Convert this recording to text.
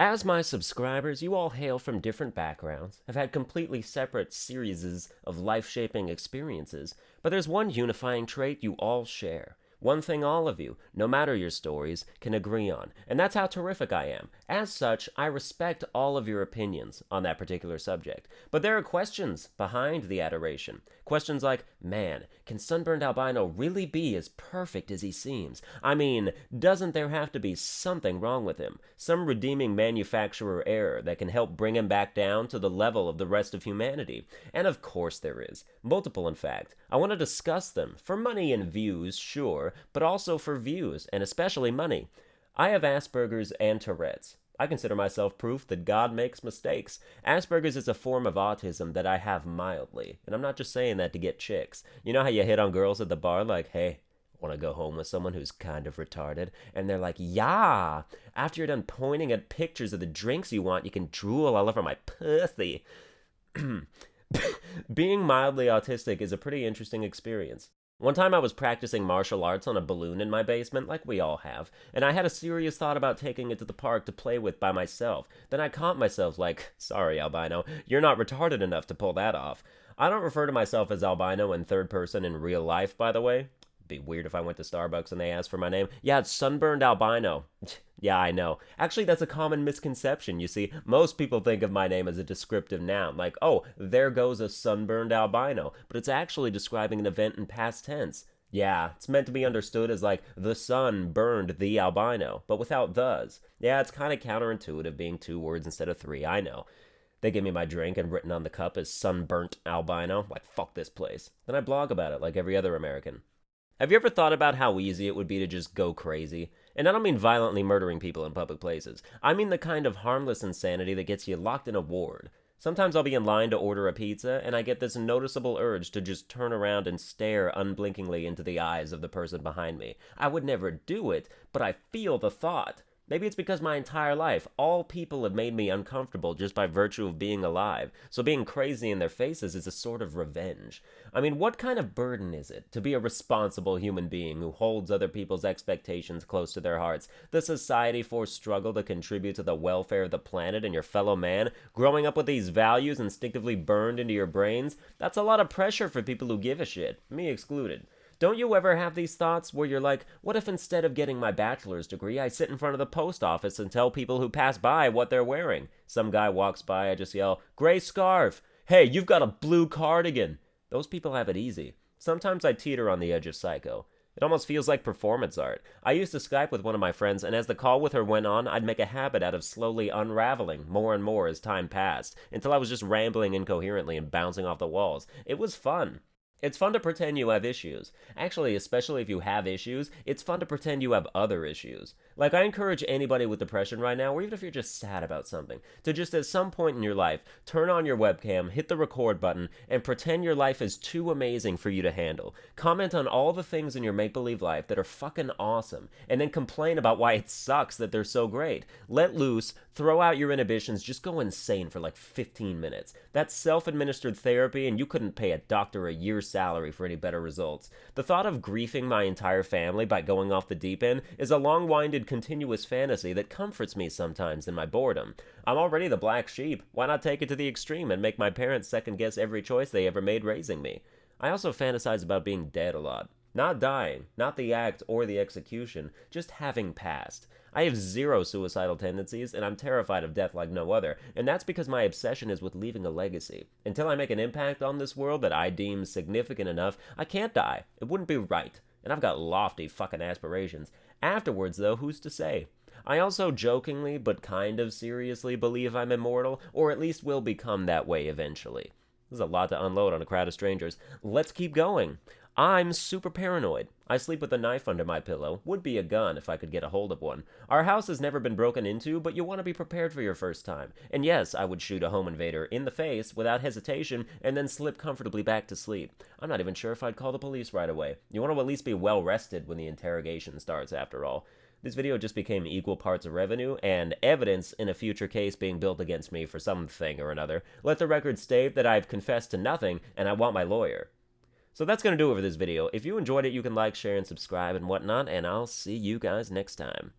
As my subscribers, you all hail from different backgrounds, have had completely separate series of life-shaping experiences, but there's one unifying trait you all share. One thing all of you, no matter your stories, can agree on, and that's how terrific I am. As such, I respect all of your opinions on that particular subject. But there are questions behind the adoration. Questions like, man, can Sunburned Albino really be as perfect as he seems? I mean, doesn't there have to be something wrong with him? Some redeeming manufacturer error that can help bring him back down to the level of the rest of humanity? And of course there is. Multiple, in fact. I want to discuss them. For money and views, sure, but also for views, and especially money. I have Asperger's and Tourette's. I consider myself proof that God makes mistakes. Asperger's is a form of autism that I have mildly, and I'm not just saying that to get chicks. You know how you hit on girls at the bar like, hey, want to go home with someone who's kind of retarded? And they're like, yeah. After you're done pointing at pictures of the drinks you want, you can drool all over my pussy. Being mildly autistic is a pretty interesting experience. One time I was practicing martial arts on a balloon in my basement, like we all have, and I had a serious thought about taking it to the park to play with by myself. Then I caught myself like, sorry, Albino, you're not retarded enough to pull that off. I don't refer to myself as Albino in third person in real life, by the way. Be weird if I went to Starbucks and they asked for my name. Yeah, it's Sunburned Albino. Yeah, I know. Actually, that's a common misconception, you see. Most people think of my name as a descriptive noun, like, oh, there goes a sunburned albino, but it's actually describing an event in past tense. Yeah, it's meant to be understood as like, the sun burned the albino, but without thes. Yeah, it's kind of counterintuitive being 2 words instead of 3, I know. They give me my drink and written on the cup is sunburnt albino. Like, fuck this place. Then I blog about it like every other American. Have you ever thought about how easy it would be to just go crazy? And I don't mean violently murdering people in public places. I mean the kind of harmless insanity that gets you locked in a ward. Sometimes I'll be in line to order a pizza, and I get this noticeable urge to just turn around and stare unblinkingly into the eyes of the person behind me. I would never do it, but I feel the thought. Maybe it's because my entire life, all people have made me uncomfortable just by virtue of being alive, so being crazy in their faces is a sort of revenge. I mean, what kind of burden is it to be a responsible human being who holds other people's expectations close to their hearts? The society-forced struggle to contribute to the welfare of the planet and your fellow man? Growing up with these values instinctively burned into your brains? That's a lot of pressure for people who give a shit, me excluded. Don't you ever have these thoughts where you're like, what if instead of getting my bachelor's degree, I sit in front of the post office and tell people who pass by what they're wearing? Some guy walks by, I just yell, gray scarf. Hey, you've got a blue cardigan. Those people have it easy. Sometimes I teeter on the edge of psycho. It almost feels like performance art. I used to Skype with one of my friends, and as the call with her went on, I'd make a habit out of slowly unraveling more and more as time passed, until I was just rambling incoherently and bouncing off the walls. It was fun. It's fun to pretend you have issues. Actually, especially if you have issues, it's fun to pretend you have other issues. Like, I encourage anybody with depression right now, or even if you're just sad about something, to just at some point in your life, turn on your webcam, hit the record button, and pretend your life is too amazing for you to handle. Comment on all the things in your make-believe life that are fucking awesome, and then complain about why it sucks that they're so great. Let loose, throw out your inhibitions, just go insane for like 15 minutes. That's self-administered therapy, and you couldn't pay a doctor a year's salary for any better results. The thought of griefing my entire family by going off the deep end is a long-winded continuous fantasy that comforts me sometimes in my boredom. I'm already the black sheep. Why not take it to the extreme and make my parents second-guess every choice they ever made raising me? I also fantasize about being dead a lot. Not dying, not the act or the execution, just having passed. I have zero suicidal tendencies, and I'm terrified of death like no other, and that's because my obsession is with leaving a legacy. Until I make an impact on this world that I deem significant enough, I can't die. It wouldn't be right. And I've got lofty fucking aspirations. Afterwards, though, who's to say? I also jokingly, but kind of seriously believe I'm immortal, or at least will become that way eventually. There's a lot to unload on a crowd of strangers. Let's keep going. I'm super paranoid. I sleep with a knife under my pillow. Would be a gun if I could get a hold of one. Our house has never been broken into, but you want to be prepared for your first time. And yes, I would shoot a home invader in the face without hesitation and then slip comfortably back to sleep. I'm not even sure if I'd call the police right away. You want to at least be well rested when the interrogation starts, after all. This video just became equal parts of revenue and evidence in a future case being built against me for something or another. Let the record state that I've confessed to nothing and I want my lawyer. So that's going to do it for this video. If you enjoyed it, you can like, share, and subscribe and whatnot, and I'll see you guys next time.